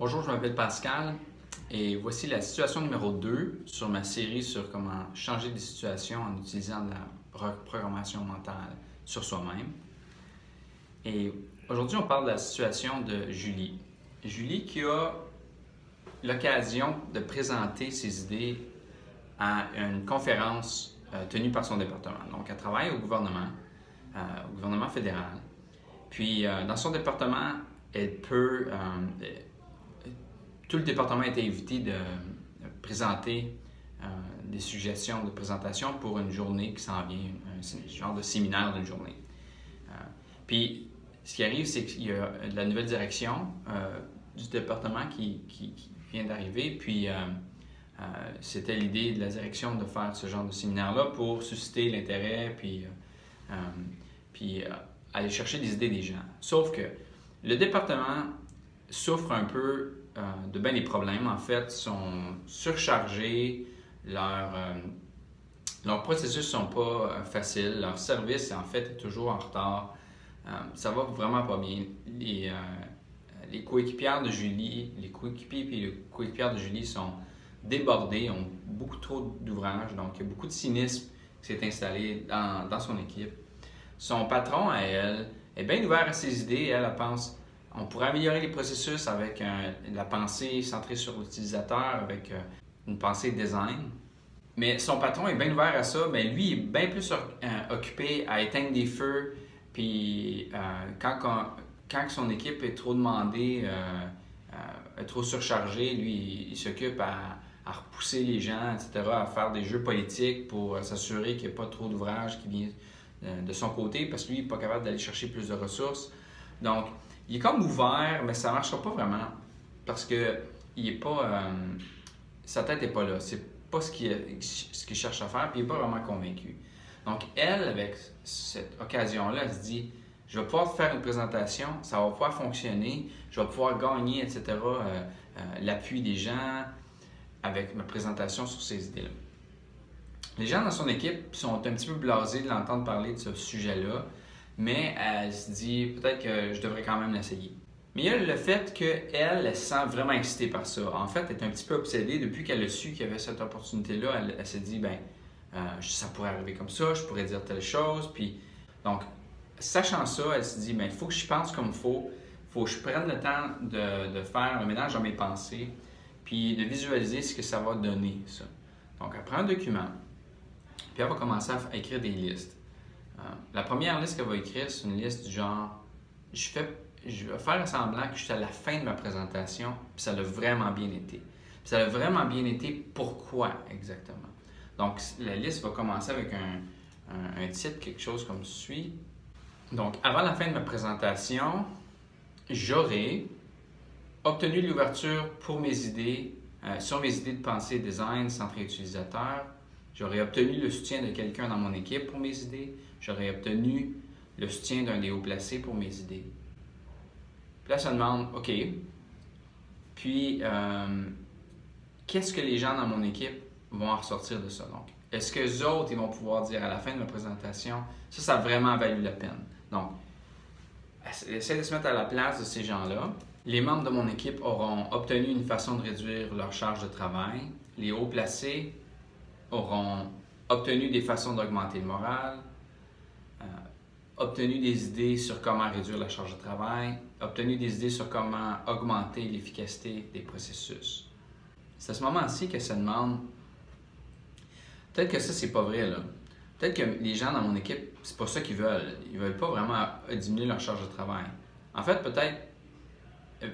Bonjour, je m'appelle Pascal et voici la situation numéro 2 sur ma série sur comment changer des situations en utilisant de la reprogrammation mentale sur soi-même. Et aujourd'hui, on parle de la situation de Julie. Julie qui a l'occasion de présenter ses idées à une conférence tenue par son département. Donc, elle travaille au gouvernement fédéral. Puis, dans son département, tout le département a été invité de présenter des suggestions de présentation pour une journée qui s'en vient, un genre de séminaire d'une journée. Puis, ce qui arrive, c'est qu'il y a de la nouvelle direction du département qui vient d'arriver. Puis, c'était l'idée de la direction de faire ce genre de séminaire-là pour susciter l'intérêt, puis aller chercher des idées des gens. Sauf que le département souffre un peu de bien des problèmes. En fait, sont surchargés, leurs processus ne sont pas faciles, leur service, en fait, est toujours en retard. Ça va vraiment pas bien. Les coéquipières de Julie, les coéquipiers et les coéquipières de Julie sont débordés, ont beaucoup trop d'ouvrages, donc il y a beaucoup de cynisme qui s'est installé dans son équipe. Son patron, à elle, est bien ouvert à ses idées. Elle pense on pourrait améliorer les processus avec la pensée centrée sur l'utilisateur, avec une pensée design. Mais son patron est bien ouvert à ça, mais lui il est bien plus occupé à éteindre des feux. Puis quand son équipe est trop demandée, est trop surchargée, lui il s'occupe à repousser les gens, etc., à faire des jeux politiques pour s'assurer qu'il n'y a pas trop d'ouvrages qui viennent de son côté, parce que lui il n'est pas capable d'aller chercher plus de ressources. Donc, il est comme ouvert, mais ça ne marchera pas vraiment parce que sa tête n'est pas là. C'est pas ce qu'il cherche à faire, puis il n'est pas vraiment convaincu. Donc, elle, avec cette occasion-là, elle se dit je vais pouvoir faire une présentation, ça va pouvoir fonctionner, je vais pouvoir gagner, etc., l'appui des gens avec ma présentation sur ces idées-là. Les gens dans son équipe sont un petit peu blasés de l'entendre parler de ce sujet-là. Mais elle se dit peut-être que je devrais quand même l'essayer. Mais il y a le fait qu'elle se sent vraiment excitée par ça. En fait, elle est un petit peu obsédée depuis qu'elle a su qu'il y avait cette opportunité-là. Elle s'est dit, ça pourrait arriver comme ça, je pourrais dire telle chose. Puis, donc, sachant ça, elle se dit, il faut que je pense comme il faut que je prenne le temps de faire un ménage dans mes pensées, puis de visualiser ce que ça va donner, ça. Donc, elle prend un document, puis elle va commencer à écrire des listes. La première liste qu'elle va écrire, c'est une liste du genre je vais faire semblant que je suis à la fin de ma présentation, puis ça a vraiment bien été. Puis ça a vraiment bien été, pourquoi exactement? Donc, la liste va commencer avec un titre, quelque chose comme suit. Donc, avant la fin de ma présentation, j'aurai obtenu l'ouverture pour mes idées, sur mes idées de pensée et design centré utilisateur. J'aurais obtenu le soutien de quelqu'un dans mon équipe pour mes idées. J'aurais obtenu le soutien d'un des hauts placés pour mes idées. Puis là, ça demande, OK, puis qu'est-ce que les gens dans mon équipe vont en ressortir de ça? Donc, est-ce que les autres, ils vont pouvoir dire à la fin de ma présentation, ça a vraiment valu la peine? Donc, essaie de se mettre à la place de ces gens-là. Les membres de mon équipe auront obtenu une façon de réduire leur charge de travail. Les hauts placés auront obtenu des façons d'augmenter le moral, obtenu des idées sur comment réduire la charge de travail, obtenu des idées sur comment augmenter l'efficacité des processus. C'est à ce moment-ci que ça demande, peut-être que ça, c'est pas vrai, là. Peut-être que les gens dans mon équipe, c'est pas ça qu'ils veulent. Ils veulent pas vraiment diminuer leur charge de travail. En fait, peut-être,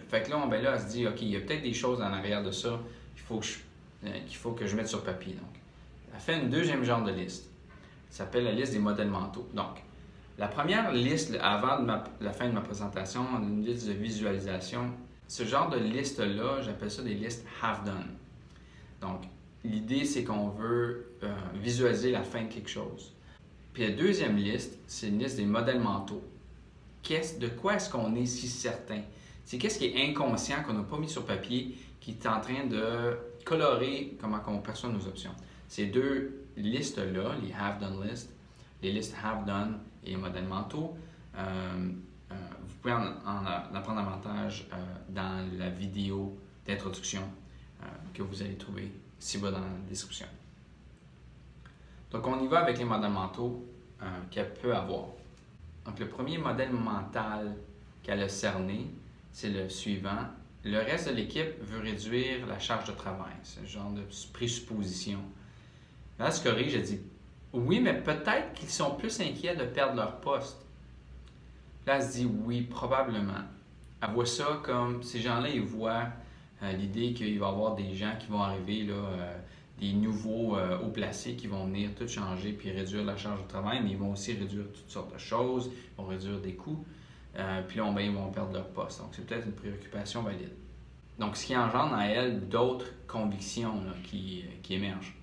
fait que là, elle se dit, OK, il y a peut-être des choses en arrière de ça qu'il faut que je mette sur papier. Donc, elle fait une deuxième genre de liste. Ça s'appelle la liste des modèles mentaux. Donc, la première liste, avant la fin de ma présentation, une liste de visualisation, ce genre de liste-là, j'appelle ça des listes have done. Donc, l'idée, c'est qu'on veut visualiser la fin de quelque chose. Puis la deuxième liste, c'est une liste des modèles mentaux. De quoi est-ce qu'on est si certain? C'est qu'est-ce qui est inconscient, qu'on n'a pas mis sur papier, qui est en train de colorer comment on perçoit nos options. Ces deux listes-là, les have done list, les listes have done et les modèles mentaux, pouvez en apprendre davantage dans la vidéo d'introduction que vous allez trouver ci-bas dans la description. Donc, on y va avec les modèles mentaux qu'elle peut avoir. Donc, le premier modèle mental qu'elle a cerné, c'est le suivant. Le reste de l'équipe veut réduire la charge de travail. C'est le genre de présupposition. Là, elle se corrige, elle dit oui, mais peut-être qu'ils sont plus inquiets de perdre leur poste. Là, elle se dit oui, probablement. Elle voit ça comme ces gens-là, ils voient l'idée qu'il va y avoir des gens qui vont arriver, là, des nouveaux hauts placés qui vont venir tout changer puis réduire la charge de travail, mais ils vont aussi réduire toutes sortes de choses, ils vont réduire des coûts, puis là, ils vont perdre leur poste. Donc, c'est peut-être une préoccupation valide. Donc, ce qui engendre à elle d'autres convictions là, qui émergent.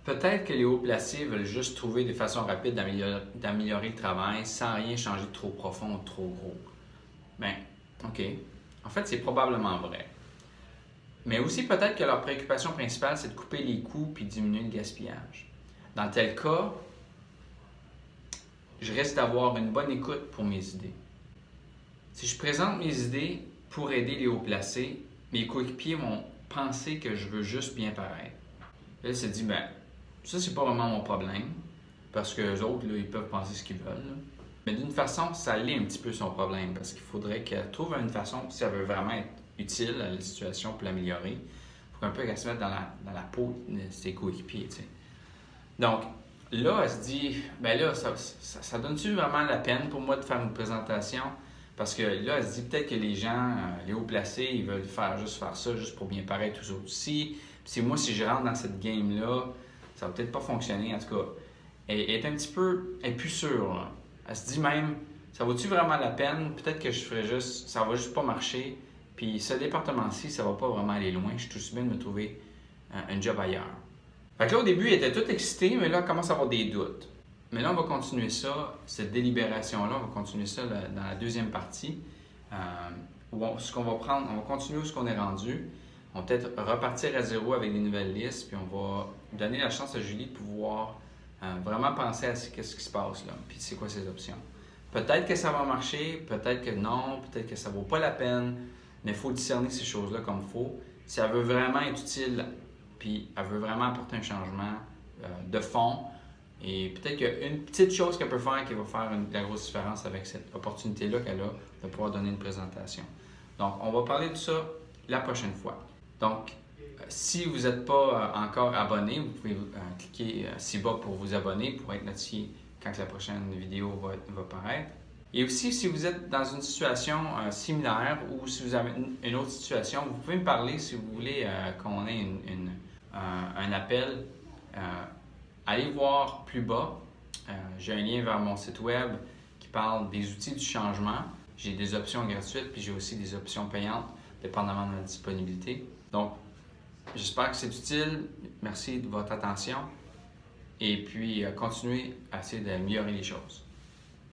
Peut-être que les hauts placés veulent juste trouver des façons rapides d'améliorer le travail sans rien changer de trop profond ou de trop gros. Bien, OK. En fait, c'est probablement vrai. Mais aussi, peut-être que leur préoccupation principale, c'est de couper les coûts puis diminuer le gaspillage. Dans tel cas, je risque d'avoir une bonne écoute pour mes idées. Si je présente mes idées pour aider les hauts placés, mes coéquipiers vont penser que je veux juste bien paraître. Elle se dit, ben, ça, c'est pas vraiment mon problème, parce que les autres, là, ils peuvent penser ce qu'ils veulent. Là. Mais d'une façon, ça l'est un petit peu son problème, parce qu'il faudrait qu'elle trouve une façon, si elle veut vraiment être utile à la situation pour l'améliorer, il faut un peu qu'elle se mette dans la peau de ses coéquipiers. Tu sais. Donc, là, elle se dit, ben là, ça donne-tu vraiment la peine pour moi de faire une présentation? Parce que là, elle se dit peut-être que les gens, les hauts placés, ils veulent faire ça, juste pour bien paraître tous autres aussi. Puis moi, si je rentre dans cette game-là, ça va peut-être pas fonctionner. En tout cas, elle est un petit peu, elle est plus sûre. Là. Elle se dit même, ça vaut-tu vraiment la peine? Peut-être que ça va juste pas marcher. Puis ce département-ci, ça va pas vraiment aller loin. Je suis tout aussi bien de me trouver un job ailleurs. Fait que là, au début, elle était toute excitée, mais là, elle commence à avoir des doutes. Mais là, on va continuer ça, cette délibération-là, on va continuer ça dans la deuxième partie. On va continuer où ce qu'on est rendu. On va peut-être repartir à zéro avec des nouvelles listes, puis on va donner la chance à Julie de pouvoir vraiment penser à ce qui se passe là, puis c'est quoi ses options. Peut-être que ça va marcher, peut-être que non, peut-être que ça ne vaut pas la peine, mais il faut discerner ces choses-là comme il faut. Si elle veut vraiment être utile, puis elle veut vraiment apporter un changement de fond, et peut-être qu'il y a une petite chose qu'elle peut faire qui va faire la grosse différence avec cette opportunité-là qu'elle a de pouvoir donner une présentation. Donc, on va parler de ça la prochaine fois. Donc, si vous n'êtes pas encore abonné, vous pouvez cliquer ci-bas pour vous abonner pour être notifié quand la prochaine vidéo va paraître. Et aussi, si vous êtes dans une situation similaire ou si vous avez une autre situation, vous pouvez me parler si vous voulez qu'on ait un appel. Allez voir plus bas. J'ai un lien vers mon site web qui parle des outils du changement. J'ai des options gratuites puis j'ai aussi des options payantes, dépendamment de la disponibilité. Donc, j'espère que c'est utile. Merci de votre attention. Et puis, continuez à essayer d'améliorer les choses.